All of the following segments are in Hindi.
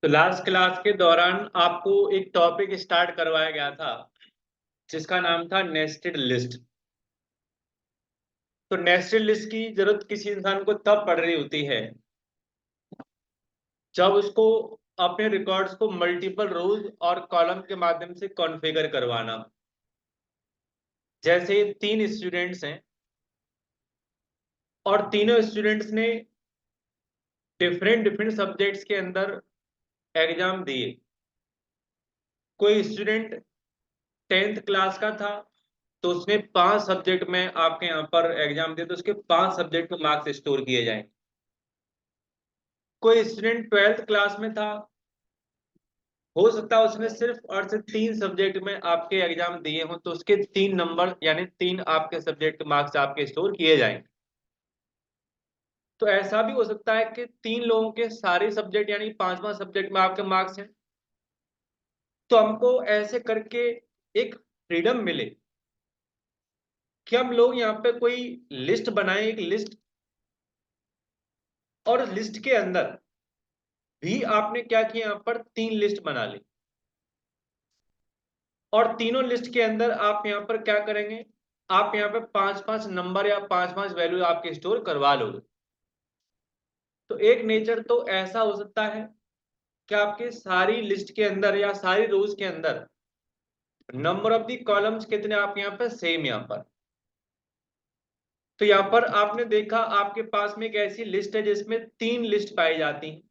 तो लास्ट क्लास के दौरान आपको एक टॉपिक स्टार्ट करवाया गया था जिसका नाम था नेस्टेड लिस्ट। तो नेस्टेड लिस्ट की जरूरत किसी इंसान को तब पड़ रही होती है जब उसको अपने रिकॉर्ड्स को मल्टीपल रोज और कॉलम के माध्यम से कॉन्फ़िगर करवाना। जैसे तीन स्टूडेंट्स हैं और तीनों स्टूडेंट्स ने डिफरेंट डिफरेंट सब्जेक्ट्स के अंदर एग्जाम दिए। कोई स्टूडेंट 10th क्लास का था तो उसने 5 सब्जेक्ट में आपके यहाँ पर एग्जाम दिया तो उसके 5 सब्जेक्ट में मार्क्स स्टोर किए जाएंगे। कोई स्टूडेंट 12th क्लास में था, हो सकता है उसने सिर्फ और सिर्फ 3 सब्जेक्ट में आपके एग्जाम दिए हों तो उसके 3 नंबर यानी 3 आपके सब्जेक्ट मार्क्स आपके स्टोर किए जाएंगे। तो ऐसा भी हो सकता है कि 3 लोगों के सारे सब्जेक्ट यानी 5 सब्जेक्ट में आपके मार्क्स हैं। तो हमको ऐसे करके एक फ्रीडम मिले कि हम लोग यहाँ पे कोई लिस्ट बनाएं, एक लिस्ट, और लिस्ट के अंदर भी आपने क्या किया, यहाँ पर 3 लिस्ट बना ली और तीनों लिस्ट के अंदर आप यहाँ पर क्या करेंगे, आप यहाँ पे 5 नंबर या 5 वैल्यू आपके स्टोर करवा लोगे। तो एक नेचर तो ऐसा हो सकता है कि आपके सारी लिस्ट के अंदर या सारी रोज के अंदर नंबर ऑफ दी कॉलम्स कितने आप यहाँ पे सेम यहाँ पर। तो यहाँ पर आपने देखा आपके पास में एक ऐसी लिस्ट है जिसमें 3 लिस्ट पाई जाती हैं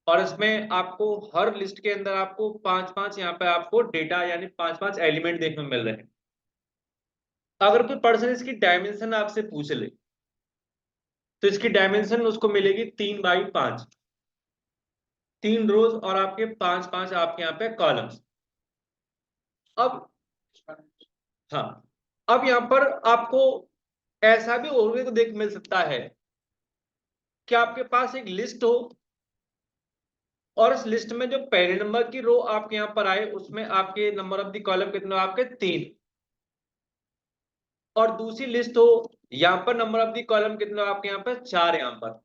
और इसमें आपको हर लिस्ट के अंदर आपको 5 यहाँ पे आपको डेटा यानी 5 एलिमेंट देखने को मिल रहे हैं। अगर कोई पर्सन इसकी डायमेंशन आपसे पूछ ले तो इसकी डायमेंशन उसको मिलेगी 3 बाई 5, 3 रोज और आपके 5 आपके यहाँ पे कॉलम्स। अब हाँ, अब यहाँ पर आपको ऐसा भी होने को देख मिल सकता है कि आपके पास एक लिस्ट हो और इस लिस्ट में जो पहले नंबर की रो आपके यहाँ पर आए उसमें आपके नंबर ऑफ द कॉलम कितने, आपके 3, और दूसरी लिस्ट हो यहाँ पर नंबर ऑफ द कॉलम कितना आपके यहाँ पर 4 यहाँ पर,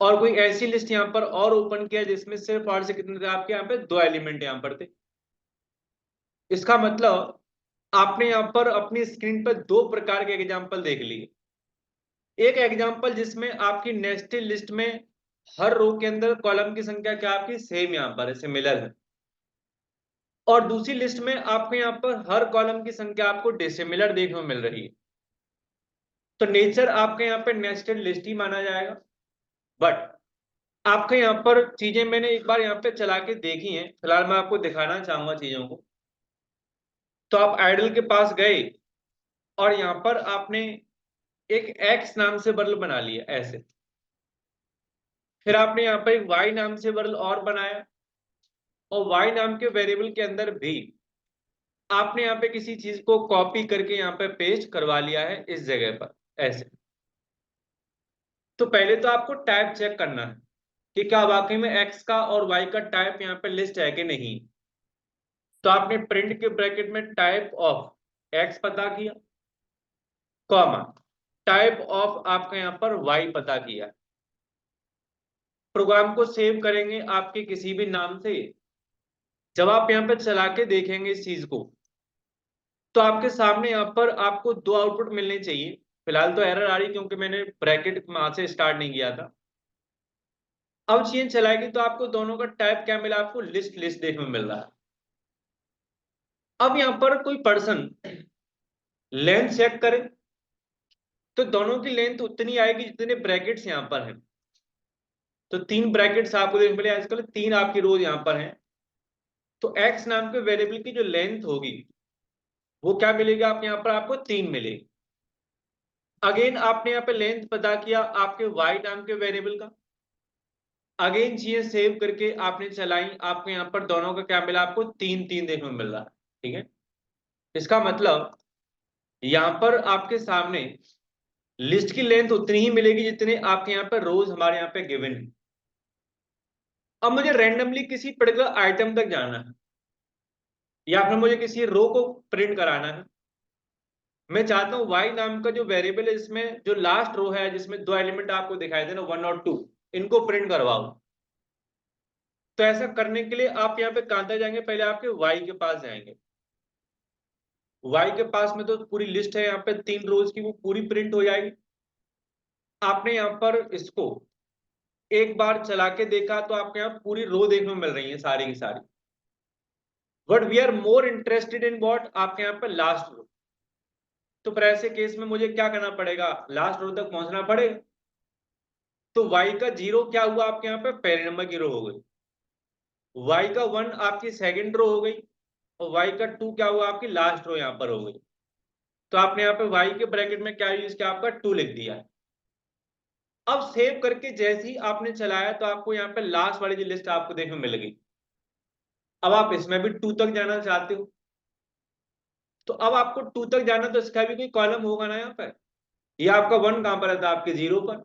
और कोई ऐसी लिस्ट यहाँ पर और ओपन किया जिसमें सिर्फ और से कितने थे आपके यहाँ पे 2 एलिमेंट यहाँ पर थे। इसका मतलब आपने यहाँ पर अपनी स्क्रीन पर 2 प्रकार के एग्जाम्पल देख लिए। एक एग्जाम्पल जिसमें आपकी नेस्टेड लिस्ट में हर रो के अंदर कॉलम की संख्या क्या आपकी सेम यहाँ पर सिमिलर है, और दूसरी लिस्ट में आपको यहाँ पर हर कॉलम की संख्या आपको डिसिमिलर देखने को मिल रही है। तो नेचर आपके यहाँ पे नेस्टेड लिस्ट ही माना जाएगा। बट आपके यहाँ पर चीजें मैंने एक बार यहाँ पे चला के देखी हैं, फिलहाल मैं आपको दिखाना चाहूंगा चीजों को। तो आप आइडल के पास गए और यहाँ पर आपने एक एक्स नाम से बर्ल बना लिया ऐसे, फिर आपने यहाँ पर एक वाई नाम से बर्ल और बनाया, और वाई नाम के वेरिएबल के अंदर भी आपने यहाँ पे किसी चीज को कॉपी करके यहाँ पे पेस्ट करवा लिया है इस जगह पर ऐसे। तो पहले तो आपको टाइप चेक करना है कि क्या वाकई में एक्स का और वाई का टाइप यहाँ पे लिस्ट है कि नहीं। तो आपने प्रिंट के ब्रैकेट में टाइप ऑफ एक्स पता किया, कॉमा टाइप ऑफ आपका यहाँ पर वाई पता किया। प्रोग्राम को सेव करेंगे आपके किसी भी नाम से। जब आप यहाँ पे चला के देखेंगे इस चीज को तो आपके सामने यहाँ पर आपको 2 आउटपुट मिलने चाहिए। फिलहाल तो एरर आ रही क्योंकि मैंने ब्रैकेट वहां से स्टार्ट नहीं किया था। अब चेंज चलाएगी तो आपको दोनों का टाइप क्या मिला, आपको लिस्ट लिस्ट देखने में मिल रहा है। अब यहाँ पर कोई पर्सन लेंथ चेक करे तो दोनों की लेंथ उतनी आएगी जितने ब्रैकेट्स यहाँ पर हैं। तो 3 ब्रैकेट्स आपको देखने मिले, आजकल 3 आपकी रोज यहाँ पर हैं। तो एक्स नाम के वेरिएबल की जो लेंथ होगी वो क्या मिलेगी, आप यहाँ पर आपको 3 मिलेगी। अगेन आपने यहाँ पे लेंथ पता किया आपके वाई नाम के वेरिएबल का, अगेन चीजें सेव करके आपने चलाई, आपको यहाँ पर दोनों का क्या मिला, आपको 3 देखने को मिल रहा है। ठीक है, इसका मतलब यहाँ पर आपके सामने लिस्ट की लेंथ उतनी ही मिलेगी जितने आपके यहाँ पर रोज हमारे यहाँ पे गिवन है। अब मुझे रैंडमली किसी पर्टिकुलर आइटम तक जाना है या फिर मुझे किसी रो को प्रिंट कराना है। मैं चाहता हूँ वाई नाम का जो वेरिएबल है इसमें जो लास्ट रो है जिसमें 2 एलिमेंट आपको दिखाई दे ना 1 और 2, इनको प्रिंट करवाओ। तो ऐसा करने के लिए आप यहाँ पे कहाँ तक जाएंगे, पहले आपके वाई के पास जाएंगे। वाई के पास में तो पूरी लिस्ट है यहाँ पे 3 रोज की, वो पूरी प्रिंट हो जाएगी। आपने यहाँ पर इसको एक बार चला के देखा तो आपके यहाँ पूरी रो देखने को मिल रही है सारी की सारी। But we are more interested in what, आपके यहाँ पे लास्ट रो। तो फिर ऐसे केस में मुझे क्या करना पड़ेगा, लास्ट रो तक पहुंचना पड़ेगा। तो y का 0 क्या हुआ आपके यहाँ पे, पहले नंबर की रो हो गई। y का 1 आपकी सेकंड रो हो गई। और y का 2 क्या हुआ, आपकी लास्ट रो यहाँ पर हो गई। तो आपने यहाँ पे y के ब्रैकेट में क्या यूज किया, आपका 2 लिख दिया है। अब सेव करके जैसे ही आपने चलाया तो आपको यहाँ पे लास्ट वाली जो लिस्ट आपको देखने को मिल गई। अब आप इसमें भी 2 तक जाना चाहते हो, तो अब आपको 2 तक जाना तो इसका भी कोई कॉलम होगा ना यहाँ पर। ये आपका 1 कहां पर रहता है, आपके 0 पर।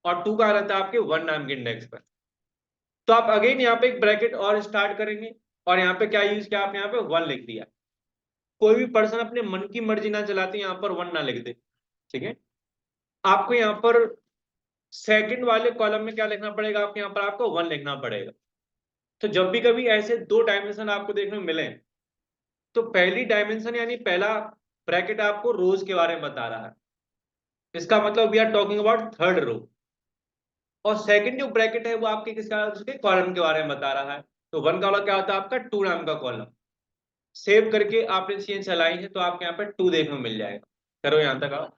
और 2 कहां रहता है, आपके 1 नाम के इंडेक्स पर। तो आप अगेन यहाँ पे एक ब्रैकेट और स्टार्ट करेंगे, और यहाँ पे क्या यूज किया आपने, यहाँ पे 1 लिख दिया। कोई भी पर्सन अपने मन की मर्जी ना चलाते यहाँ पर 1 ना लिख दे, ठीक है। आपको यहाँ पर सेकंड वाले कॉलम में क्या लिखना पड़ेगा, आपके यहाँ पर आपको 1 लिखना पड़ेगा। तो जब भी कभी ऐसे 2 डायमेंशन आपको देखने को मिले, तो पहली डायमेंशन यानी पहला ब्रैकेट आपको रोज के बारे में बता रहा है, इसका मतलब we are talking about third row. और सेकंड जो ब्रैकेट है वो आपके किसका, उसके कॉलम के बारे में बता रहा है। तो 1 का वाला क्या होता है, आपका 2 नाम का कॉलम। सेव करके आपने चीजें चलाई है तो आपके यहाँ पे 2 देखने को मिल जाएगा। करो यहां तक आओ।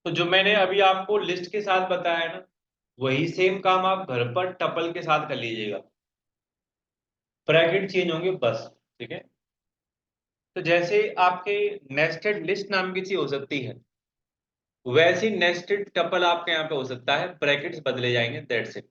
तो जो मैंने अभी आपको लिस्ट के साथ बताया ना, वही सेम काम आप घर पर टपल के साथ कर लीजिएगा। ब्रैकेट चेंज होंगे बस, ठीक है। तो जैसे आपके नेस्टेड लिस्ट नाम की चीज हो सकती है, वैसी नेस्टेड टपल आपके यहाँ पे हो सकता है, ब्रैकेट्स बदले जाएंगे, दैट्स इट।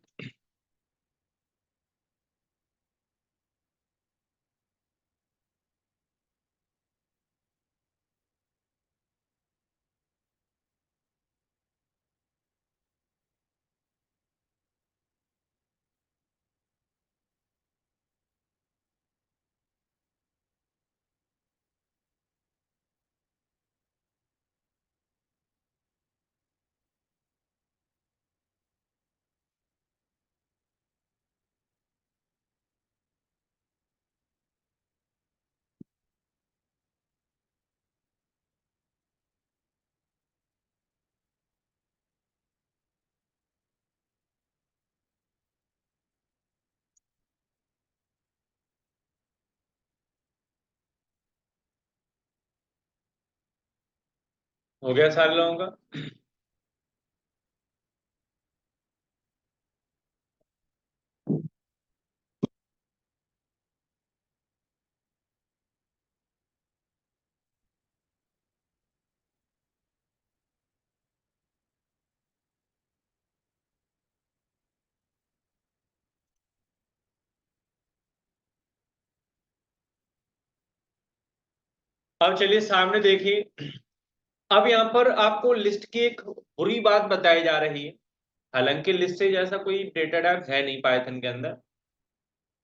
हो गया सारे लोगों का। अब चलिए सामने देखिए। अब यहाँ पर आपको लिस्ट की एक बुरी बात बताई जा रही है। हालांकि लिस्ट से जैसा कोई डेटा टाइप है नहीं पाइथन के अंदर,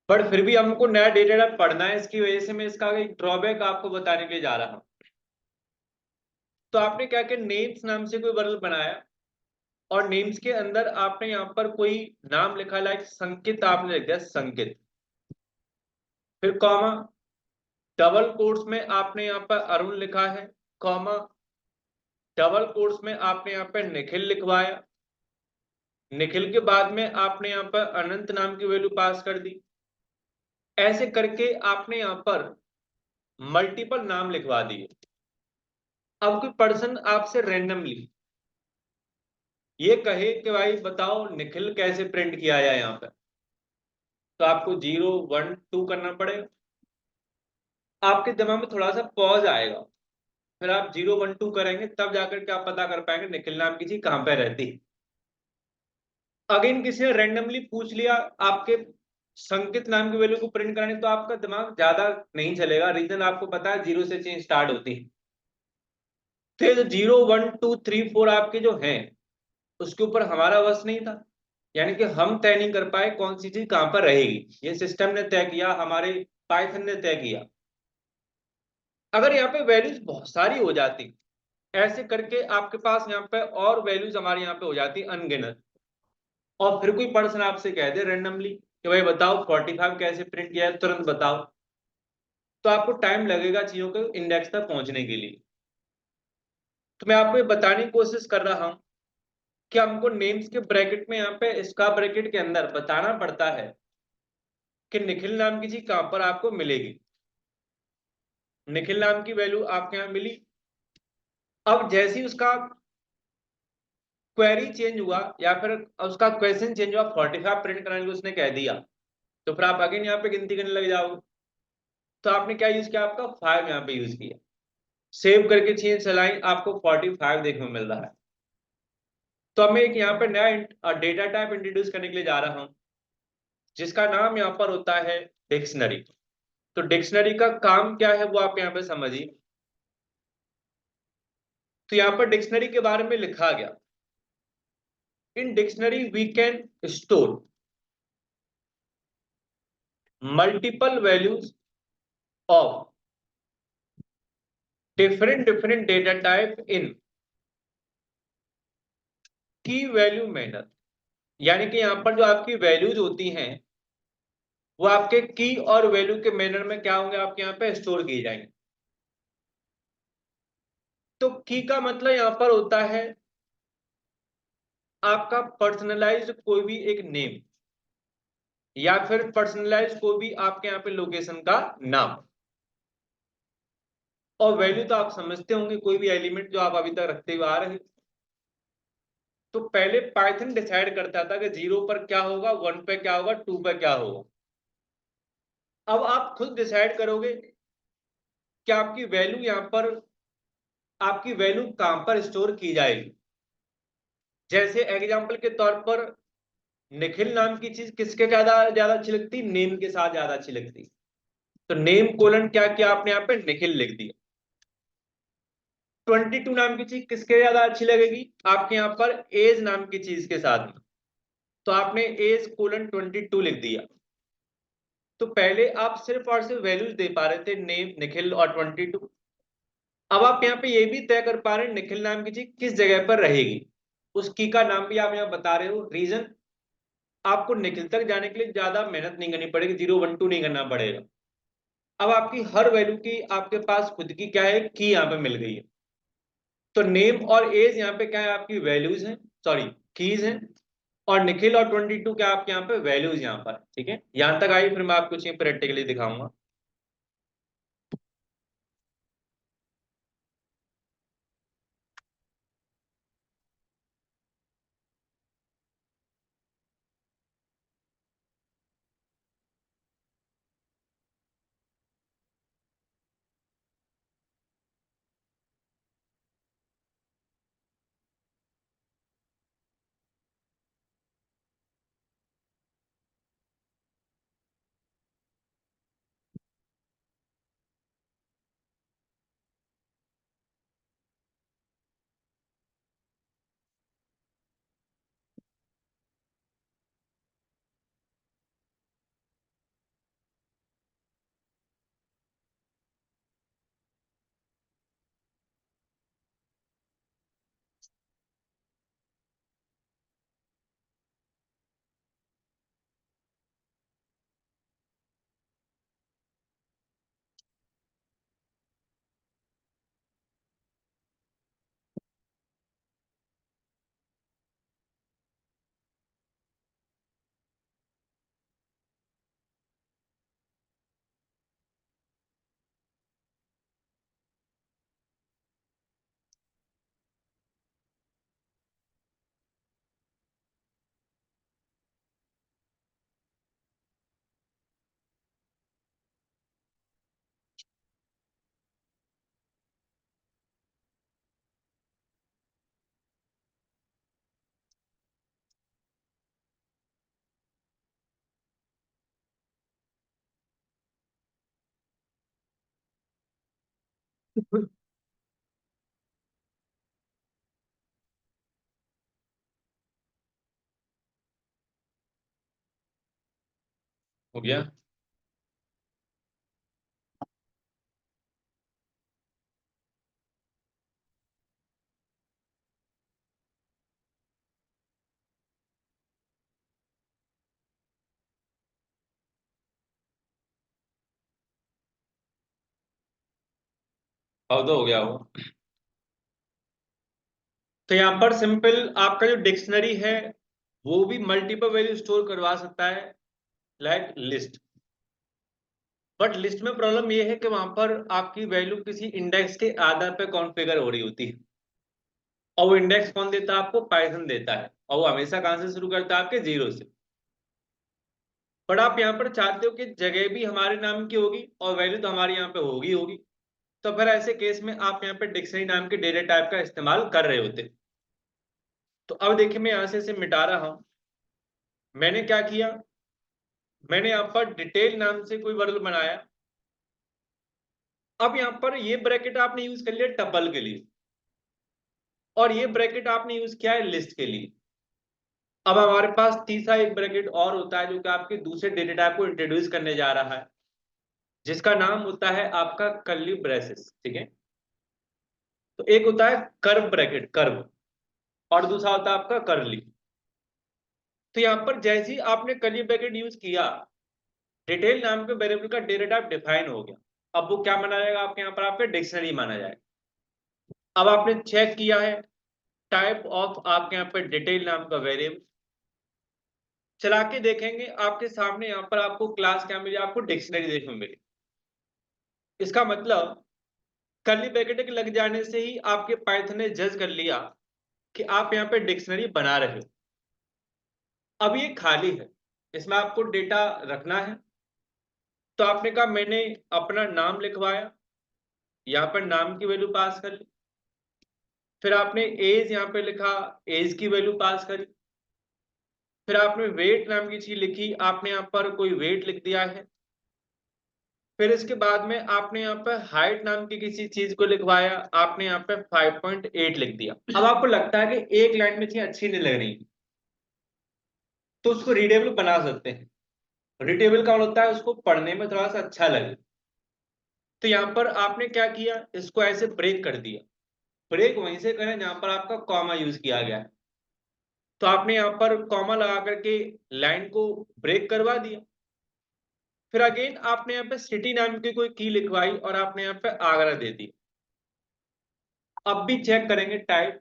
बट फिर भी हमको नया डेटा टाइप पढ़ना है, इसकी वजह से मैं इसका एक ड्रॉबैक आपको बताने के लिए जा रहा हूँ। तो आपने क्या किया, नेम्स नाम से कोई वर्ड बनाया, और नेम्स के अंदर आपने यहाँ पर कोई नाम लिखा, लाइक संकित आपने लिख दिया, संकित। फिर कॉमा, डबल कोट्स में आपने यहाँ पर अरुण लिखा है, कॉमा, डबल कोट्स में आपने यहाँ पर निखिल लिखवाया। निखिल के बाद में आपने यहाँ पर अनंत नाम की वैल्यू पास कर दी। ऐसे करके आपने यहाँ पर मल्टीपल नाम लिखवा दिए। अब कोई पर्सन आपसे रैंडमली ये कहे कि भाई बताओ निखिल कैसे प्रिंट किया जाए यहाँ पर, तो आपको 0 1 2 करना पड़ेगा। आपके दिमाग में थोड़ा सा पॉज आएगा, फिर आप 0 1 2 करेंगे, तब जाकर के आप पता कर पाएंगे निखिल नाम की चीज कहाँ पे रहती है। अगेन किसी ने रैंडमली पूछ लिया आपके संकित नाम की वैल्यू को प्रिंट कराने, तो आपका दिमाग ज्यादा नहीं चलेगा। रीजन आपको पता है, 0 से चेंज स्टार्ट होती है। तो ये जो 0 1 2 3 4 आपके जो हैं, उसके ऊपर हमारा वश नहीं था। यानी कि हम तय नहीं कर पाए कौन सी चीज कहां पर रहेगी, ये सिस्टम ने तय किया, हमारे पाइथन ने तय किया। अगर यहाँ पे वैल्यूज बहुत सारी हो जाती, ऐसे करके आपके पास यहाँ पे और वैल्यूज हमारे यहाँ पे हो जाती अनगिनत, और फिर कोई पर्सन आपसे कह दे रैंडमली कि भाई बताओ 45 कैसे प्रिंट किया है, तुरंत बताओ, तो आपको टाइम लगेगा चीजों के इंडेक्स तक पहुंचने के लिए। तो मैं आपको ये बताने की कोशिश कर रहा हूं कि हमको नेम्स के ब्रैकेट में, यहाँ पे इसका ब्रैकेट के अंदर बताना पड़ता है कि निखिल नाम की चीज कहां पर आपको मिलेगी। निखिल नाम की वैल्यू आपके यहाँ मिली। अब जैसे ही उसका क्वेरी चेंज हुआ या फिर उसका क्वेश्चन चेंज हुआ, 45 प्रिंट कराने को उसने कह दिया, तो फिर आप अगेन यहाँ पे गिनती करने लग जाओगे। तो आपने क्या यूज किया, आपका 5 यहाँ पे यूज किया। सेव करके चीजें चलाई, आपको 45 देखने को मिल रहा है। तो अब मैं एक यहाँ पे नया डेटा टाइप इंट्रोड्यूस करने के लिए जा रहा हूँ, जिसका नाम यहाँ पर होता है डिक्शनरी। तो डिक्शनरी का काम क्या है वो आप यहाँ पे समझिए। तो यहाँ पर डिक्शनरी के बारे में लिखा गया, in dictionary we can store multiple values of different different data type in key value manner. यानी कि यहाँ पर जो आपकी वैल्यूज होती हैं, वो आपके की और वैल्यू के मैनर में क्या होंगे, आपके यहाँ पे स्टोर किए जाएंगे। तो की का मतलब यहाँ पर होता है आपका पर्सनलाइज्ड कोई भी एक नेम, या फिर पर्सनलाइज कोई भी आपके यहाँ पे लोकेशन का नाम। और वैल्यू तो आप समझते होंगे, कोई भी एलिमेंट जो आप अभी तक रखते हुए आ रहे हैं। तो पहले पाइथन डिसाइड करता था कि 0 पर क्या होगा, 1 पे क्या होगा, 2 पे क्या होगा। अब आप खुद डिसाइड करोगे कि आपकी वैल्यू यहाँ पर, आपकी वैल्यू कहां पर स्टोर की जाएगी। जैसे एग्जांपल के तौर पर, निखिल नाम की चीज किसके ज्यादा ज्यादा अच्छी लगती, नेम के साथ ज्यादा अच्छी लगती। तो नेम कोलन क्या किया आपने यहाँ पे, निखिल लिख दिया। 22 नाम की चीज किसके ज्यादा अच्छी लगेगी, आपके यहाँ पर एज नाम की चीज के साथ में, तो आपने एज कोलन 22 लिख दिया। तो पहले आप सिर्फ और सिर्फ वैल्यूज दे पा रहे थे, नेम, निखिल और 22। अब आप यहाँ पे ये भी तय कर पा रहे हैं निखिल नाम की चीज किस जगह पर रहेगी। उस की का नाम भी आप यहाँ बता रहे हो। रीजन, आपको निखिल तक जाने के लिए ज्यादा मेहनत नहीं करनी पड़ेगी, 0 1 2 नहीं करना पड़ेगा। अब आपकी हर वैल्यू की आपके पास खुद की क्या है, की यहाँ पे मिल गई है। तो नेम और एज यहाँ पे क्या है, आपकी वैल्यूज हैं, सॉरी कीज हैं। और निखिल और 22 क्या आपके यहाँ पे वैल्यूज यहाँ पर। ठीक है, यहां तक आई, फिर मैं आपको चीज प्रैक्टिकली दिखाऊंगा। हो गया। अब तो हो गया वो। तो यहाँ पर सिंपल आपका जो डिक्शनरी है वो भी मल्टीपल वैल्यू स्टोर करवा सकता है, लाइक लिस्ट। बट लिस्ट में प्रॉब्लम ये है कि वहां पर आपकी वैल्यू किसी इंडेक्स के आधार पर कॉन्फ़िगर हो रही होती है, और वो इंडेक्स कौन देता है आपको? पाइथन देता है, और वो हमेशा कहां से शुरू करता है? आपके जीरो से। बट आप यहाँ पर चाहते हो कि जगह भी हमारे नाम की होगी और वैल्यू तो हमारे यहाँ पे होगी होगी। तो फिर ऐसे केस में आप यहाँ पे डिक्शनरी नाम के डेटा टाइप का इस्तेमाल कर रहे होते। तो अब देखिए, मैं यहाँ से इसे मिटा रहा हूं। मैंने क्या किया, मैंने यहाँ पर डिटेल नाम से कोई वर्ग बनाया। अब यहाँ पर ये ब्रैकेट आपने यूज कर लिया टपल के लिए, और ये ब्रैकेट आपने यूज किया है लिस्ट के लिए। अब हमारे पास तीसरा एक ब्रैकेट और होता है जो कि आपके दूसरे डेटा टाइप को इंट्रोड्यूस करने जा रहा है, जिसका नाम होता है आपका कर्ली ब्रेसेस। ठीक है। तो एक होता है कर्व ब्रैकेट, कर्व, और दूसरा होता है आपका कर्ली। तो यहाँ पर जैसे ही आपने कर्ली ब्रैकेट यूज किया, डिटेल नाम के वेरिएबल का डेटा टाइप डिफाइन हो गया। अब वो क्या माना जाएगा आपके यहाँ पर? आपके डिक्शनरी माना जाएगा। अब आपने चेक किया है टाइप ऑफ आपके यहाँ पर डिटेल नाम का वेरिएबल, चला के देखेंगे आपके सामने यहाँ पर आपको क्लास क्या मिली? आपको डिक्शनरी देखने को मिली। इसका मतलब कर्ली ब्रैकेट के लग जाने से ही आपके पाइथन ने जज कर लिया कि आप यहाँ पे डिक्शनरी बना रहे हो। अब ये खाली है, इसमें आपको डेटा रखना है। तो आपने कहा मैंने अपना नाम लिखवाया, यहाँ पर नाम की वैल्यू पास कर ली। फिर आपने एज यहाँ पे लिखा, एज की वैल्यू पास करी। फिर आपने वेट नाम की चीज लिखी, आपने यहाँ पर कोई वेट लिख दिया है। फिर इसके बाद में आपने यहाँ पर हाइट नाम की किसी चीज को लिखवाया, आपने यहाँ पे 5.8 लिख दिया। अब आपको लगता है कि एक लाइन में चीज अच्छी नहीं लग रही, तो उसको रीडेबल बना सकते हैं। रीडेबल का मतलब होता है उसको पढ़ने में थोड़ा सा अच्छा लगे। तो यहाँ पर आपने क्या किया, इसको ऐसे ब्रेक कर दिया। ब्रेक वहीं से करें जहां पर आपका कॉमा यूज किया गया है। तो आपने यहाँ पर कॉमा लगा करके लाइन को ब्रेक करवा दिया। फिर अगेन आपने यहाँ पे सिटी नाम की कोई की लिखवाई और आपने यहाँ पे आगरा दे दी। अब भी चेक करेंगे टाइप,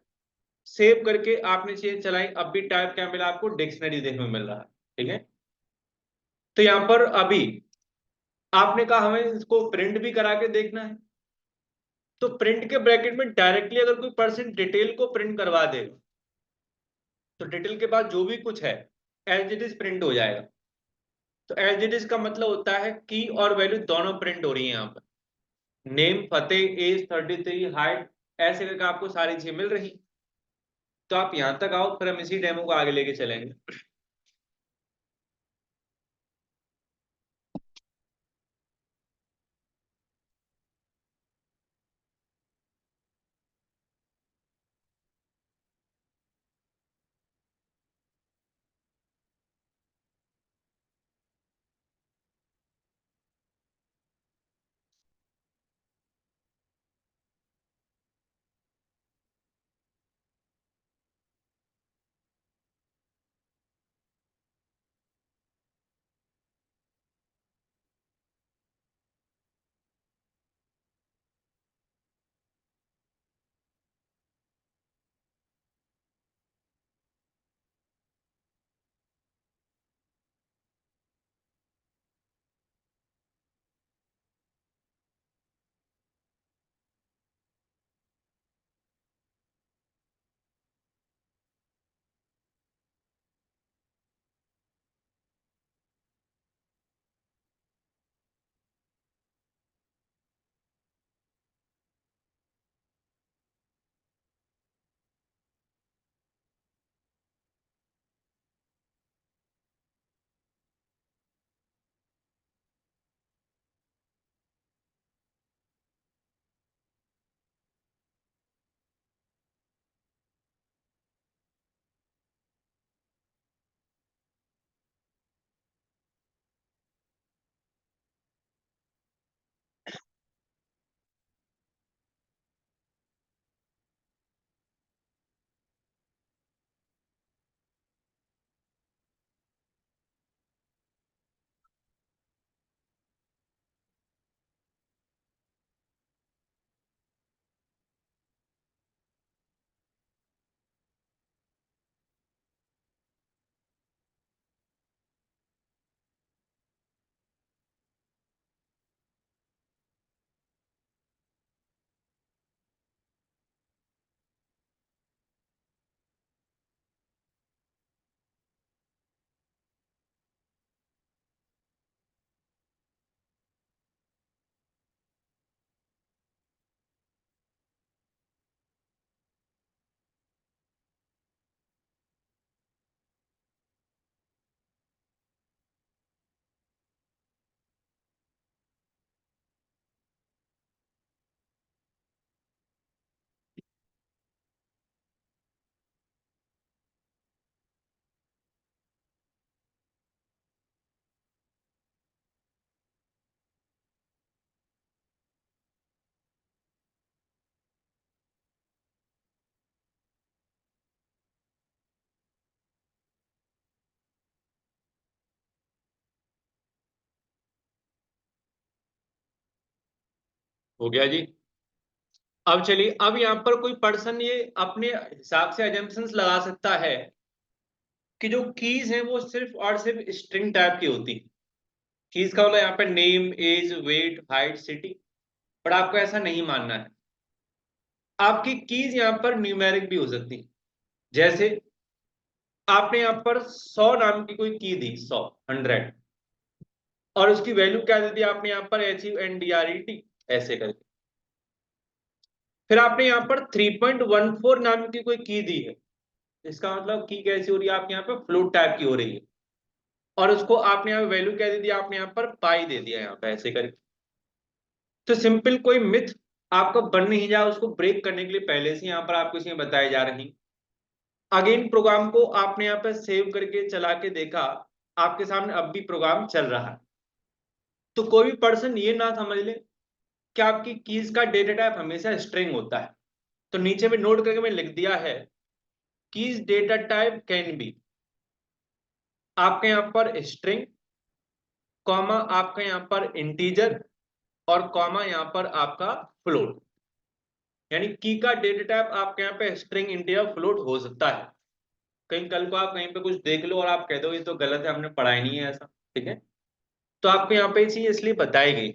सेव करके आपने चीज चलाई, अब भी टाइप क्या मिला आपको? डिक्शनरी देखने को मिल रहा है। ठीक है। तो यहाँ पर अभी आपने कहा हमें इसको प्रिंट भी करा के देखना है। तो प्रिंट के ब्रैकेट में डायरेक्टली अगर कोई पर्सन डिटेल को प्रिंट करवा दे, तो डिटेल के बाद जो भी कुछ है एज इट इज प्रिंट हो जाएगा। तो एज इट इज का मतलब होता है की और वैल्यू दोनों प्रिंट हो रही है यहाँ पर। नेम, फतेह, एज 33, हाइट, ऐसे करके आपको सारी चीजें मिल रही। तो आप यहाँ तक आओ, फिर हम इसी डेमो को आगे लेके चलेंगे। हो गया जी। अब चलिए, अब यहाँ पर कोई पर्सन ये अपने हिसाब से एजम्पशंस लगा सकता है कि जो कीज हैं वो सिर्फ और सिर्फ स्ट्रिंग टाइप की होती। कीज का मतलब यहाँ पे name, age, weight, height, city. पर आपको ऐसा नहीं मानना है। आपकी कीज यहाँ पर न्यूमेरिक भी हो सकती है। जैसे आपने यहाँ पर 100 नाम की कोई की दी, 100, 100, और उसकी वैल्यू क्या दे दी आपने यहाँ पर, HUNDRET ऐसे करके। फिर आपने यहाँ पर 3.14 नाम की कोई की दी है। इसका मतलब की कैसी हो रही है, आपके यहाँ पे फ्लोट टाइप की हो रही है। और उसको आपने यहाँ वैल्यू क्या दे दिया, आपने यहाँ पर पाई दे दिया यहाँ पे ऐसे करके। तो सिंपल कोई मिथ आपका बन नहीं जाए, उसको ब्रेक करने के लिए पहले से यहाँ पर आपको इसमें बताई जा रही। अगेन प्रोग्राम को आपने यहाँ पे सेव करके चला के देखा, आपके सामने अब भी प्रोग्राम चल रहा है। तो कोई भी पर्सन ये ना समझ ले कि आपकी कीज का डेटा टाइप हमेशा स्ट्रिंग होता है। तो नीचे में नोट करके मैंने लिख दिया है, keys data type can be आपके यहाँ पर स्ट्रिंग, कॉमा आपका यहाँ पर इंटीजर, और कॉमा यहाँ पर आपका फ्लोट। यानी की का डेटा टाइप आपके यहाँ पे स्ट्रिंग, इंटीजर, फ्लोट हो सकता है। कहीं कल को आप कहीं पे कुछ देख लो और आप कह दो ये तो गलत है, हमने पढ़ा ही नहीं है ऐसा, ठीक है। तो आपको यहाँ पे ये चीज इसलिए बताई गई।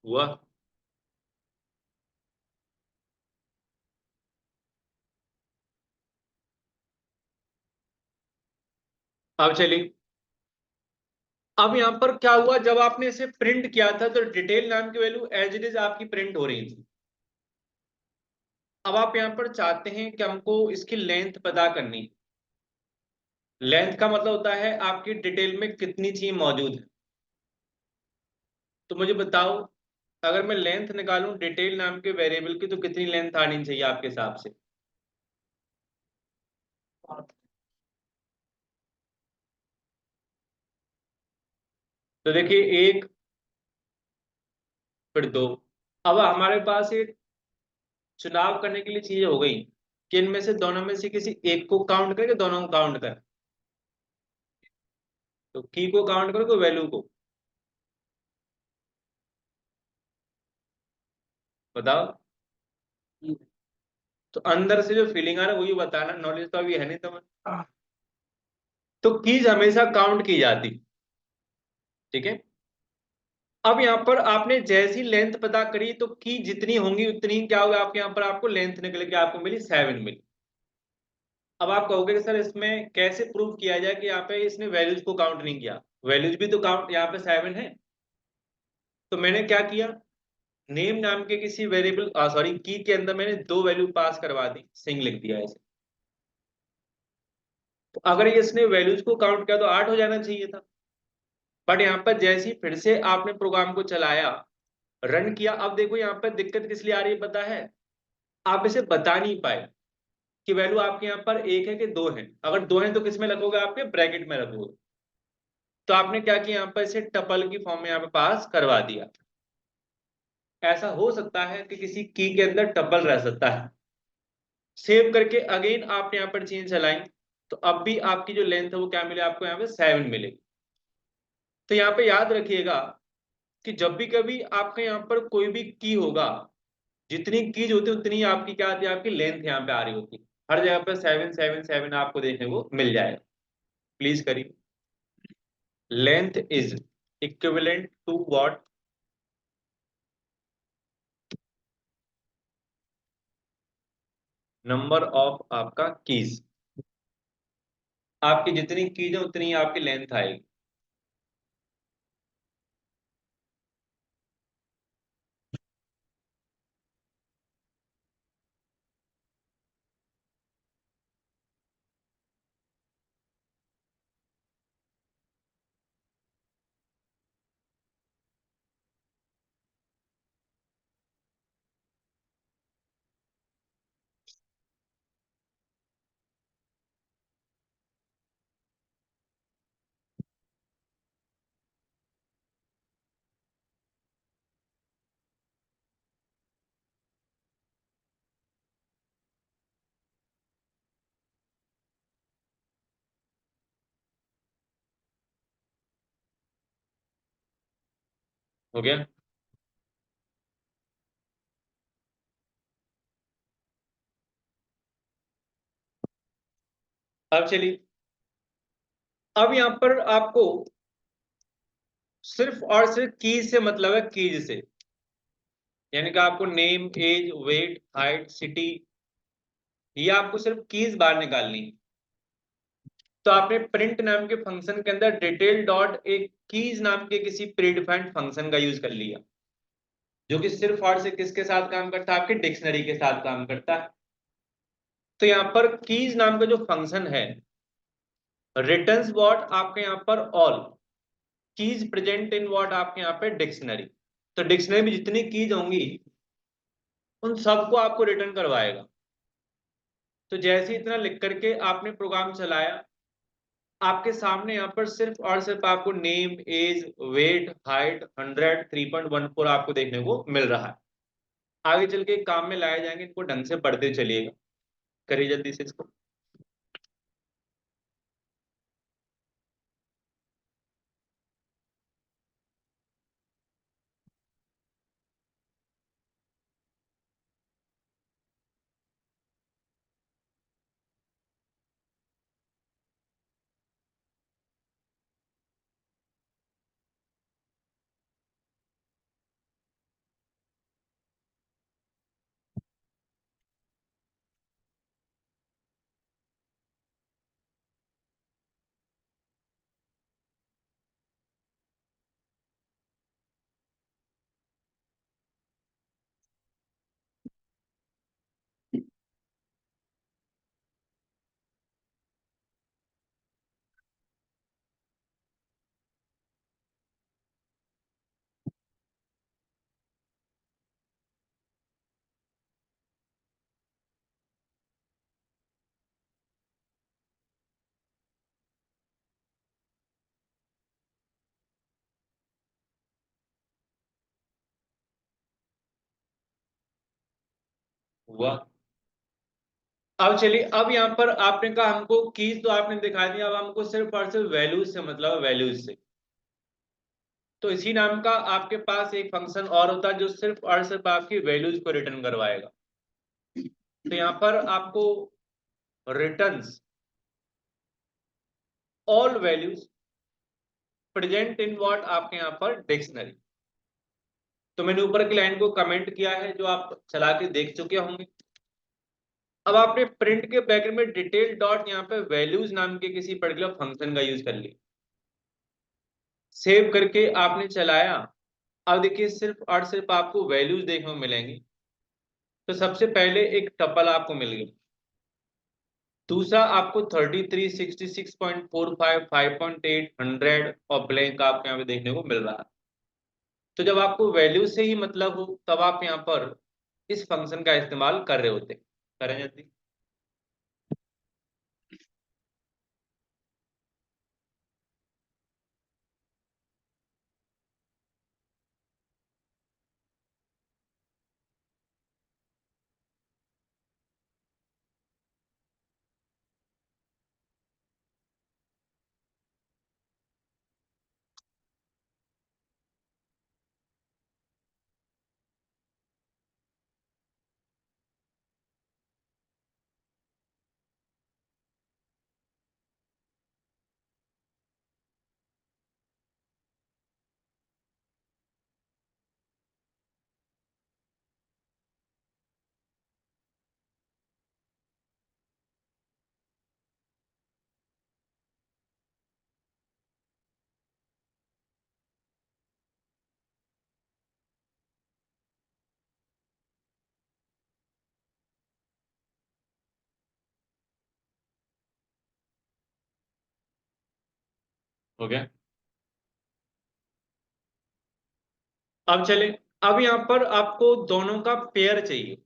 हुआ। अब चलिए, अब यहाँ पर क्या हुआ, जब आपने इसे प्रिंट किया था तो डिटेल नाम की वैल्यू एज इट इज आपकी प्रिंट हो रही थी। अब आप यहाँ पर चाहते हैं कि हमको इसकी लेंथ पता करनी। लेंथ का मतलब होता है आपकी डिटेल में कितनी चीज मौजूद है। तो मुझे बताओ, अगर मैं लेंथ निकालूं डिटेल नाम के वेरिएबल की, तो कितनी लेंथ आनी चाहिए आपके हिसाब से? तो देखिए, एक, फिर दो। अब हमारे पास एक चुनाव करने के लिए चीजें हो गई कि इनमें से दोनों में से किसी एक को काउंट करके दोनों को काउंट कर। तो की को काउंट करो तो वैल्यू को बताओ। तो अंदर से जो फीलिंग आ रहा है वही बताना, नॉलेज तो अभी है नहीं तुम्हें। तो कीज हमेशा काउंट की जाती, ठीक है। अब यहाँ पर आपने जैसी लेंथ पता करी तो की जितनी होंगी उतनी क्या होगा, आपके यहाँ पर आपको लेंथ निकल के आपको मिली 7 मिली। अब आप कहोगे कि सर इसमें कैसे प्रूव किया जाए कि यहाँ पे इसने वैल्यूज को काउंट नहीं किया। वैल्यूज भी तो काउंट यहाँ पे 7 है। तो मैंने क्या किया, नेम नाम के किसी वेरिएबल, सॉरी, की के अंदर मैंने दो वैल्यू पास करवा दी, सिंग लिख दिया ऐसे। तो अगर ये इसने वैल्यूज को काउंट किया तो 8 हो जाना चाहिए था। बट यहाँ पर जैसे ही फिर से आपने प्रोग्राम को चलाया, रन किया, अब देखो यहाँ पर दिक्कत किस लिए आ रही है पता है? आप इसे बता नहीं पाए कि वैल्यू आपके यहाँ पर एक है कि दो है। अगर दो है तो किस में रखोगे, आपके ब्रैकेट में रखोगे। तो आपने क्या किया, यहाँ पर इसे टपल की फॉर्म में यहाँ पे पास करवा दिया। ऐसा हो सकता है कि किसी की के अंदर टपल रह सकता है। सेव करके अगेन आपने यहाँ पर चेंज चलाई, तो अब भी आपकी जो लेंथ है वो क्या मिले आपको, यहाँ पे 7 मिलेगी। तो यहाँ पे याद रखिएगा कि जब भी कभी आपके यहाँ पर कोई भी की होगा, जितनी कीज होती है उतनी आपकी क्या आती है, आपकी लेंथ यहाँ पे आ रही होती है। हर जगह पे 7 7 7 आपको देखने को मिल जाएगा। प्लीज करिए। Length is equivalent to what? Number of आपका कीज, आपकी जितनी कीज है उतनी ही आपकी लेंथ आएगी। हो गया। अब चलिए, अब यहाँ पर आपको सिर्फ और सिर्फ कीज से मतलब है, कीज से, यानी कि आपको name, age, weight, height, city, ये आपको सिर्फ कीज बाहर निकालनी है। तो आपने प्रिंट नाम के फंक्शन के अंदर डिटेल डॉट एक कीज नाम के किसी प्रीडिफाइंड फंक्शन का यूज कर लिया, जो कि सिर्फ और सिर्फ किसके साथ काम करता है, आपके डिक्शनरी के साथ काम करता है। तो यहाँ पर कीज नाम का जो फंक्शन है, रिटर्न्स व्हाट आपके यहाँ पर all keys present in what आपके यहाँ पे डिक्शनरी। तो डिक्शनरी में जितनी कीज होंगी उन सबको आपको रिटर्न करवाएगा। तो जैसे ही इतना लिख करके आपने प्रोग्राम चलाया, आपके सामने यहाँ पर सिर्फ और सिर्फ आपको नेम, एज, वेट, हाइट, 100, 3.14 आपको देखने को मिल रहा है। आगे चल के काम में लाए जाएंगे, इनको ढंग से पढ़ते चलिएगा। करिए जल्दी से इसको। हुआ। अब चलिए, अब यहाँ पर आपने कहा हमको कीज तो आपने दिखा दिया, अब हमको सिर्फ और सिर्फ वैल्यूज से मतलब वैल्यूज से। तो इसी नाम का आपके पास एक फंक्शन और होता है जो सिर्फ और सिर्फ आपकी वैल्यूज को रिटर्न करवाएगा। तो यहाँ पर आपको returns all values present in what आपके यहाँ पर डिक्शनरी। तो मैंने ऊपर की लाइन को कमेंट किया है, जो आप चला के देख चुके होंगे। अब आपने प्रिंट के बैकग्राउंड में डिटेल डॉट यहाँ पे वैल्यूज नाम के किसी पर्टिकुलर फंक्शन का यूज कर लिया, सेव करके आपने चलाया। अब देखिए सिर्फ और सिर्फ आपको वैल्यूज देखने को मिलेंगी। तो सबसे पहले एक टपल आपको मिल गया, दूसरा आपको 33, 66.45, 5.8, 100 और ब्लैंक आपको यहाँ पे देखने को मिल रहा है। तो जब आपको वैल्यू से ही मतलब हो, तब आप यहाँ पर इस फंक्शन का इस्तेमाल कर रहे होते। करें जल्दी। हो गया। अब चले, अब यहाँ पर आपको दोनों का पेयर चाहिए।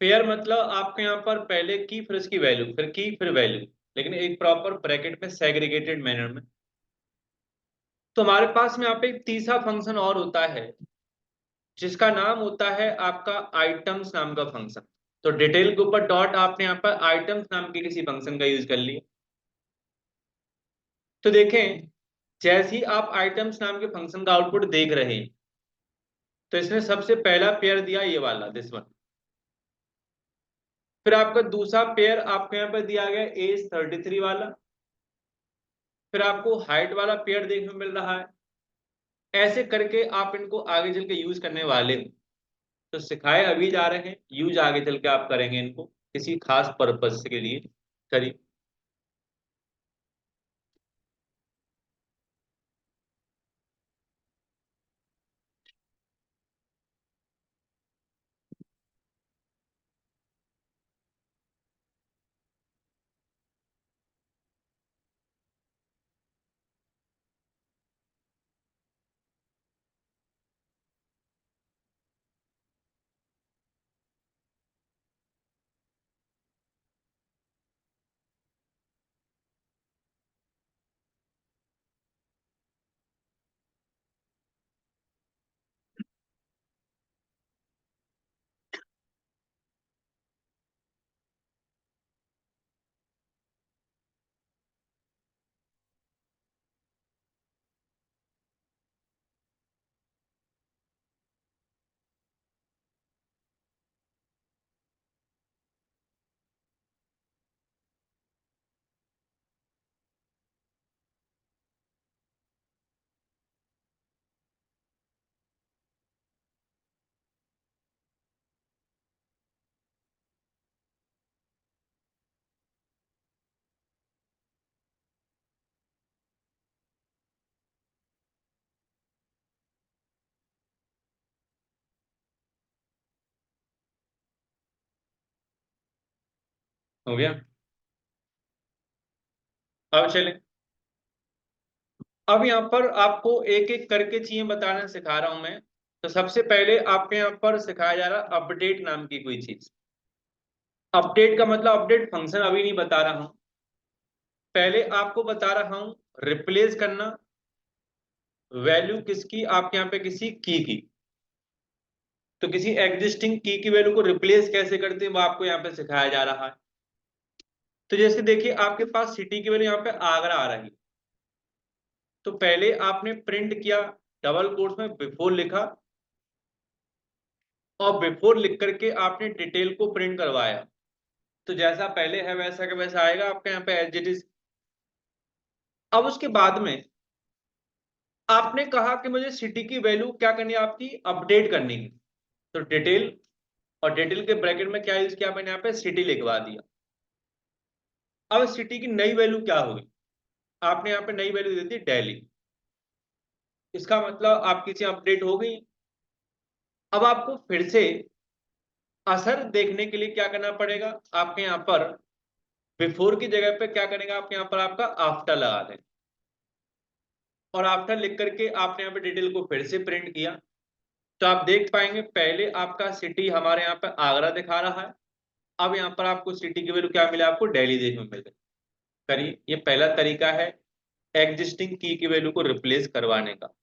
पेयर मतलब आपके यहाँ पर पहले की फिर उसकी वैल्यू, फिर की फिर वैल्यू, लेकिन एक प्रॉपर ब्रैकेट में सेग्रीगेटेड मैनर में। तो हमारे पास में यहाँ पे एक तीसरा फंक्शन और होता है, जिसका नाम होता है आपका आइटम्स नाम का फंक्शन। तो डिटेल के ऊपर डॉट आपने यहाँ पर आइटम्स नाम के किसी फंक्शन का यूज कर लिया। तो देखें, जैसे ही आप आइटम्स नाम के फंक्शन का आउटपुट देख रहे हैं, तो इसने सबसे पहला पेयर दिया ये वाला, दिस वन। फिर आपका दूसरा पेयर आपको यहाँ पर दिया गया एज 33 वाला। फिर आपको हाइट वाला पेयर देखने को मिल रहा है। ऐसे करके आप इनको आगे चल के यूज करने वाले हो। तो सिखाए अभी जा रहे हैं, यूज आगे चल के आप करेंगे इनको किसी खास पर्पज के लिए। करिए। हो गया। अब चले, अब यहाँ पर आपको एक एक करके चीजें बताना सिखा रहा हूं मैं। तो सबसे पहले आपके यहाँ पर सिखाया जा रहा है अपडेट नाम की कोई चीज। अपडेट का मतलब अपडेट फंक्शन अभी नहीं बता रहा हूं, पहले आपको बता रहा हूं रिप्लेस करना वैल्यू किसकी, आपके यहाँ पे किसी की। तो किसी एग्जिस्टिंग की वैल्यू को रिप्लेस कैसे करते हैं वो आपको यहाँ पे सिखाया जा रहा है। तो जैसे देखिए आपके पास सिटी की वैल्यू यहाँ पे आगरा आ रही है। तो पहले आपने प्रिंट किया, डबल कोट्स में बिफोर लिखा, और बिफोर लिख करके आपने डिटेल को प्रिंट करवाया। तो जैसा पहले है वैसा का वैसा आएगा आपके यहाँ पे एज इट इज। अब उसके बाद में आपने कहा कि मुझे सिटी की वैल्यू क्या करनी है, आपकी अपडेट करनी है। तो डिटेल, और डिटेल के ब्रैकेट में क्या यूज किया मैंने यहाँ पे, सिटी लिखवा दिया। अब सिटी की नई वैल्यू क्या होगी, आपने यहाँ पे नई वैल्यू दे दी दिल्ली। इसका मतलब आपकी चीजें अपडेट हो गई। अब आपको फिर से असर देखने के लिए क्या करना पड़ेगा, आपके यहाँ पर बिफोर की जगह पे क्या करेंगे, आपके यहाँ पर आपका आफ्टर लगा दें। और आफ्टर लिख करके आपने यहाँ पे डिटेल को फिर से प्रिंट किया। तो आप देख पाएंगे पहले आपका सिटी हमारे यहाँ पे आगरा दिखा रहा है। अब यहाँ पर आपको सिटी की वैल्यू क्या मिला, आपको दिल्ली देखने को मिल गई। करिए, ये पहला तरीका है एग्जिस्टिंग की वैल्यू को रिप्लेस करवाने का।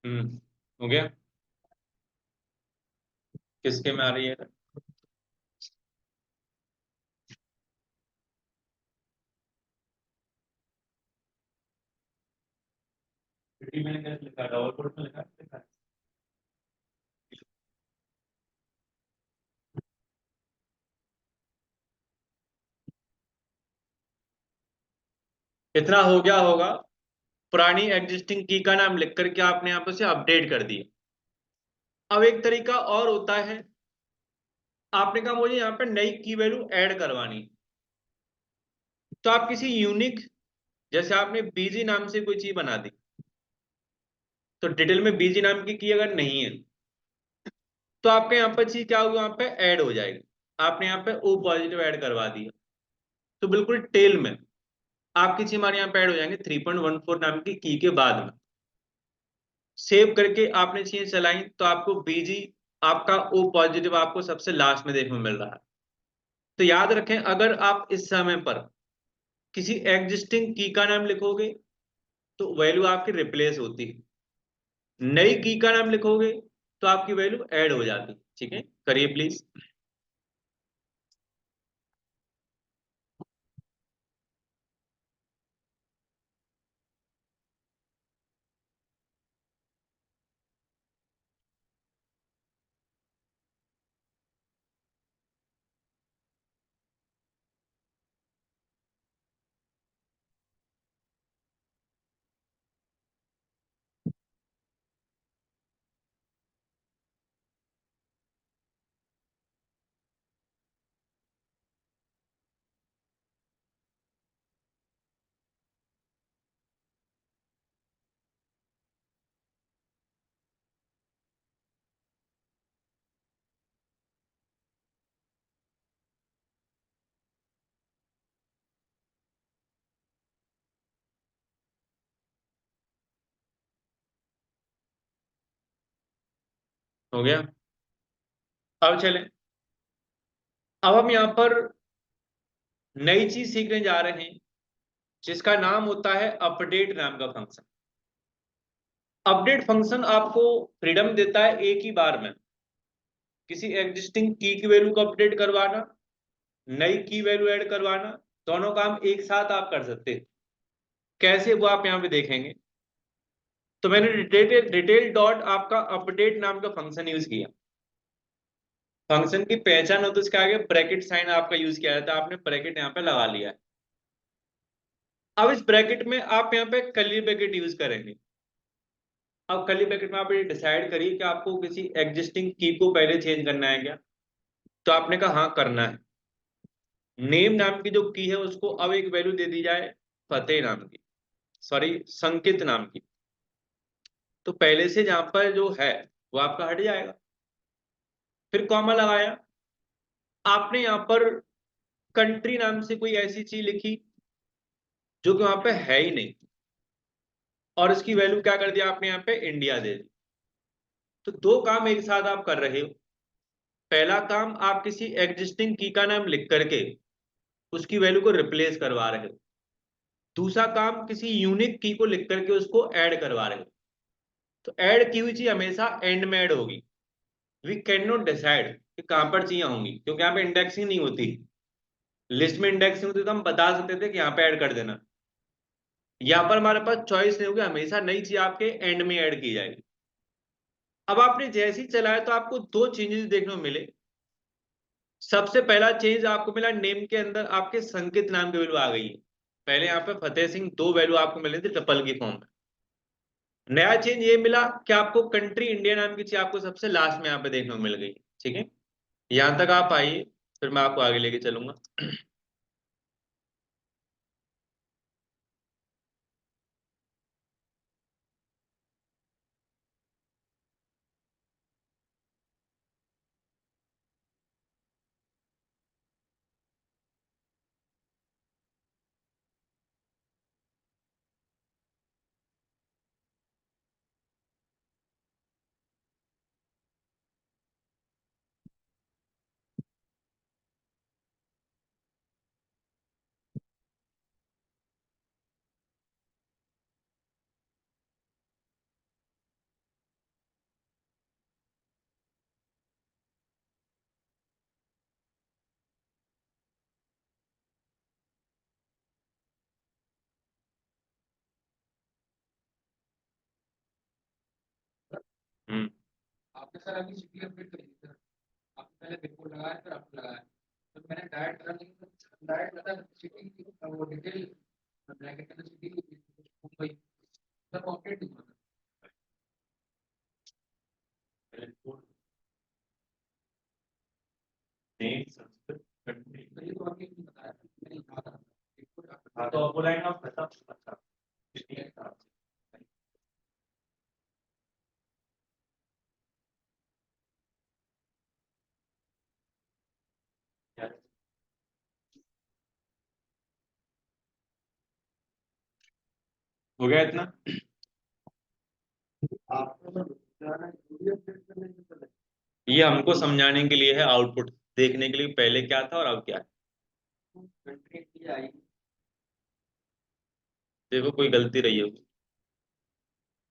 हो गया। किसके में आ रही है? मैंने कैसे लिखा है? डबल कोट में लिखा है। इतना हो गया होगा। पुरानी एग्जिस्टिंग की का नाम लिख करके आपने यहाँ पे से अपडेट कर दिया। अब एक तरीका और होता है, आपने कहा मुझे यहाँ पे नई की वैल्यू ऐड करवानी। तो आप किसी यूनिक, जैसे आपने बीजी नाम से कोई चीज बना दी, तो डिटेल में बीजी नाम की अगर नहीं है, तो आपके यहाँ पर चीज क्या होगी, वहां पे ऐड हो जाएगी। आपने यहाँ पे ओ पॉजिटिव ऐड करवा दिया, तो बिल्कुल टेल में आपकी चीज हमारे यहाँ पे ऐड हो जाएंगे 3.14 नाम की के बाद में। सेव करके आपने चीजें चलाई तो आपको बीजी, आपका ओ पॉजिटिव आपको सबसे लास्ट में देखने को मिल रहा है। तो याद रखें, अगर आप इस समय पर किसी एग्जिस्टिंग की का नाम लिखोगे तो वैल्यू आपकी रिप्लेस होती है, नई की का नाम लिखोगे तो आपकी वैल्यू ऐड हो जाती है। ठीक है, करिए प्लीज। हो गया। अब चलें, अब हम यहाँ पर नई चीज सीखने जा रहे हैं, जिसका नाम होता है अपडेट नाम का फंक्शन। अपडेट फंक्शन आपको फ्रीडम देता है एक ही बार में किसी एग्जिस्टिंग की वैल्यू को अपडेट करवाना, नई की वैल्यू ऐड करवाना। दोनों काम एक साथ आप कर सकते हैं। कैसे, वो आप यहाँ पे देखेंगे। तो मैंने डिटेल डिटेल डॉट आपका अपडेट नाम का फंक्शन यूज किया। फंक्शन की पहचान हो तो उसके आगे ब्रैकेट साइन आपका यूज किया जाता है, आपने ब्रैकेट यहाँ पे लगा लिया है। अब इस ब्रैकेट में आप यहाँ पे कर्ली ब्रैकेट यूज करेंगे। अब कर्ली ब्रैकेट में आप ये डिसाइड करिए कि आपको किसी एग्जिस्टिंग की को पहले चेंज करना है क्या। तो आपने कहा हाँ करना है। नेम नाम की जो की है उसको अब एक वैल्यू दे दी जाए फतेह नाम की, सॉरी संकित नाम की। तो पहले से जहां पर जो है वो आपका हट जाएगा। फिर कॉमा लगाया, आपने यहाँ पर कंट्री नाम से कोई ऐसी चीज लिखी जो कि वहां पे है ही नहीं, और उसकी वैल्यू क्या कर दिया आपने यहाँ पे इंडिया दे दी। तो दो काम एक साथ आप कर रहे हो। पहला काम, आप किसी एग्जिस्टिंग की का नाम लिख करके उसकी वैल्यू को रिप्लेस करवा रहे हो। दूसरा काम, किसी यूनिक की को लिख करके उसको ऐड करवा रहे हो। तो ऐड की हुई चीज हमेशा एंड में ऐड होगी। वी कैन नॉट डिसाइड कि कहां पर चीजें होंगी, क्योंकि यहाँ पे इंडेक्सिंग नहीं होती। लिस्ट में इंडेक्सिंग होती तो हम बता सकते थे कि यहाँ पे ऐड कर देना। यहाँ पर हमारे पास चॉइस नहीं होगी, हमेशा नई चीज आपके एंड में ऐड की जाएगी। अब आपने जैसे ही चलाया तो आपको दो चेंजेस देखने को मिले। सबसे पहला चेंज आपको मिला, नेम के अंदर आपके संकित नाम की वैल्यू आ गई है। पहले यहाँ पे फतेह सिंह दो वैल्यू आपको मिले थे ट्रिपल की फॉर्म में। नया चेंज ये मिला कि आपको कंट्री इंडिया नाम की चीज आपको सबसे लास्ट में यहाँ पे देखने को मिल गई। ठीक है, यहां तक आप आइए, फिर मैं आपको आगे लेके चलूंगा। सर अभी सिटी अपडेट करिए सर। आपने पहले बिल्कुल लगाया फिर आपने लगाया, तो मैंने डायरेक्ट करा नहीं, डायरेक्ट लगा सिटी की वो डिटेल ब्रैकेट में सिटी मुंबई, सर वो अपडेट नहीं हुआ। नहीं संस्कृत कंट्री तो ये तो आपने नहीं बताया, मैंने कहा था हाँ तो आपको लाइन ऑफ खत्म अच्छा कितनी है हिसाब से क्या हो गया इतना आपको तो जाना है, वीडियो अपडेट करने से पहले। ये हमको समझाने के लिए है आउटपुट देखने के लिए पहले क्या था और अब क्या है कंट्री की आई, देखो कोई गलती रही होगी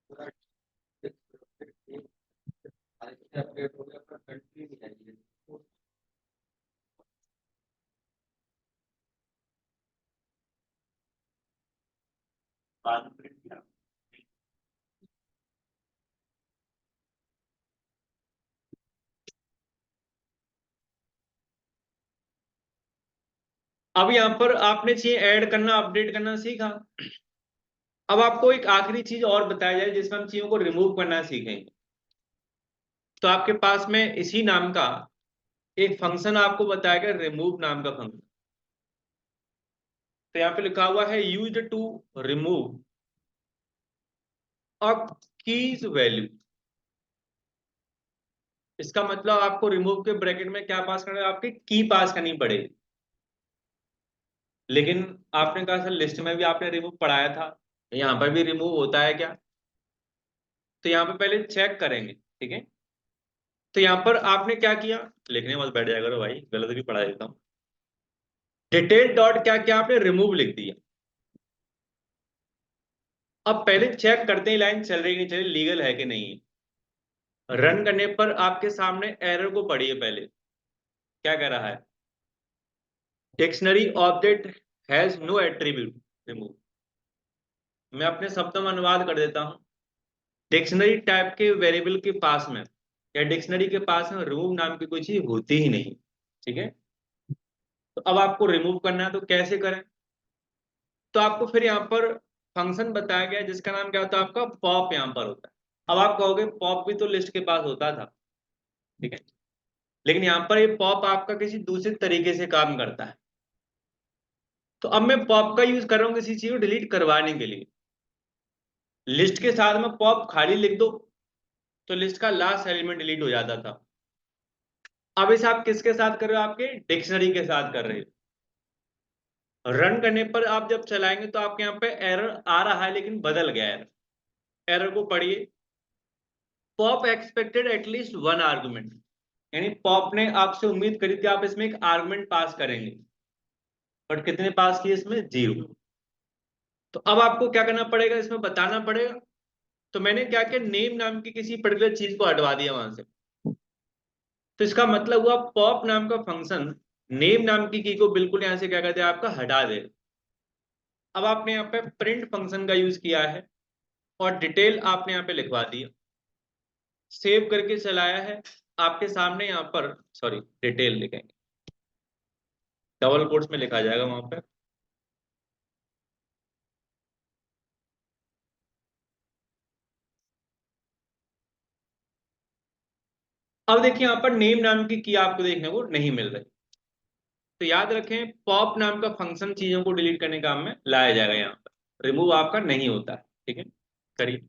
पूरा अपडेट हो गया पर कंट्री नहीं आई है। बाद में प्रिंट किया अब यहाँ पर आपने चाहिए ऐड करना अपडेट करना सीखा अब आपको एक आखिरी चीज और बताया जाए जिसमें हम चीजों को रिमूव करना सीखेंगे तो आपके पास में इसी नाम का एक फंक्शन आपको बताया गया रिमूव नाम का फंक्शन तो यहाँ पे लिखा हुआ है used to remove a keys value इसका मतलब आपको रिमूव के ब्रैकेट में क्या पास करना है आपकी की पास करनी पड़ेगी लेकिन आपने कहा सर लिस्ट में भी आपने रिमूव पढ़ाया था यहाँ पर भी रिमूव होता है क्या तो यहाँ पे पहले चेक करेंगे ठीक है तो यहाँ पर आपने क्या किया लिखने मत बैठ जाएगा करो भाई गलत भी पढ़ा देता हूँ डिटेल डॉट क्या क्या आपने रिमूव लिख दिया अब पहले चेक करते हैं लाइन चल रही नहीं चल रही लीगल है कि नहीं है रन करने पर आपके सामने एरर को पढ़िए पहले क्या कह रहा है dictionary object has no attribute remove मैं अपने शब्दों में अनुवाद कर देता हूं डिक्शनरी टाइप के वेरिएबल के पास में या डिक्शनरी के पास में रिमूव नाम की कोई चीज होती ही नहीं ठीक है तो अब आपको रिमूव करना है तो कैसे करें तो आपको फिर यहाँ पर फंक्शन बताया गया है जिसका नाम क्या होता है आपका पॉप यहाँ पर होता है अब आप कहोगे पॉप भी तो लिस्ट के पास होता था ठीक है लेकिन यहाँ पर ये पॉप आपका किसी दूसरे तरीके से काम करता है तो अब मैं पॉप का यूज कर रहा हूँ किसी चीज को डिलीट करवाने के लिए लिस्ट के साथ में पॉप खाली लिख दो तो लिस्ट का लास्ट एलिमेंट डिलीट हो जाता था अब इसे आप किसके साथ कर रहे हो आपके डिक्शनरी के साथ कर रहे हो रन करने पर आप जब चलाएंगे तो आपके यहाँ पे एरर आ रहा है लेकिन बदल गया है एरर को पढ़िए pop expected at least one argument यानी पॉप ने आपसे उम्मीद करी थी आप इसमें एक आर्गुमेंट पास करेंगे बट कितने पास किए इसमें 0 तो अब आपको क्या करना पड़ेगा इसमें बताना पड़ेगा तो मैंने क्या किया नेम नाम की किसी पर्टिकुलर चीज को हटवा दिया वहां से तो इसका मतलब हुआ पॉप नाम का फंक्शन नेम नाम की को बिल्कुल यहां से क्या कहते हैं आपका हटा दे अब आपने यहाँ पे प्रिंट फंक्शन का यूज किया है और डिटेल आपने यहाँ पे लिखवा दिया सेव करके चलाया है आपके सामने यहाँ पर सॉरी डिटेल लिखेंगे डबल कोट्स में लिखा जाएगा वहां पे अब देखिए यहाँ पर नेम नाम की आपको देखने को नहीं मिल रही तो याद रखें पॉप नाम का फंक्शन चीजों को डिलीट करने काम में लाया जाएगा यहाँ पर रिमूव आपका नहीं होता है ठीक है करिए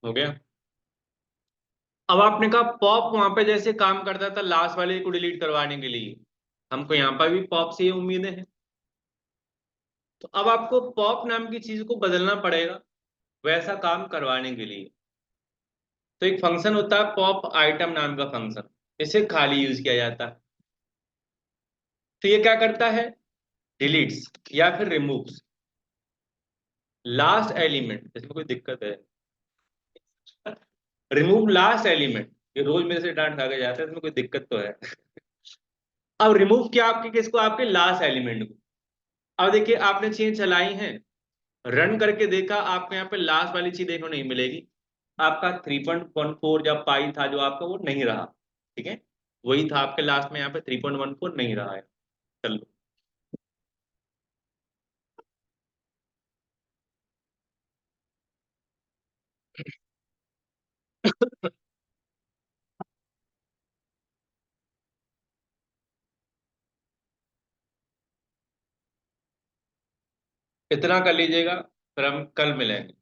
हो गया। अब आपने कहा पॉप वहां पे जैसे काम करता था लास्ट वाले को डिलीट करवाने के लिए, हमको यहाँ पर भी पॉप से ये उम्मीदें हैं। तो अब आपको पॉप नाम की चीज को बदलना पड़ेगा वैसा काम करवाने के लिए। तो एक फंक्शन होता है पॉप आइटम नाम का फंक्शन, इसे खाली यूज किया जाता है। तो ये क्या करता है, डिलीट्स या फिर रिमूव्स लास्ट एलिमेंट, इसमें कोई दिक्कत है, रिमूव लास्ट एलिमेंट। ये रोज मेरे से डांट खा के जाता है, इसमें कोई दिक्कत तो है। अब रिमूव किया आपके किसको, आपके लास्ट एलिमेंट को। अब देखिए आपने चेंज चलाई है, रन करके देखा, आपको यहाँ पे लास्ट वाली चीज देखने को नहीं मिलेगी। आपका 3.14 जब पाई था जो आपका वो नहीं रहा, ठीक है, वही था आपके लास्ट में, यहाँ पे 3.14 नहीं रहा है। चलो। इतना कर लीजिएगा, फिर हम कल मिलेंगे।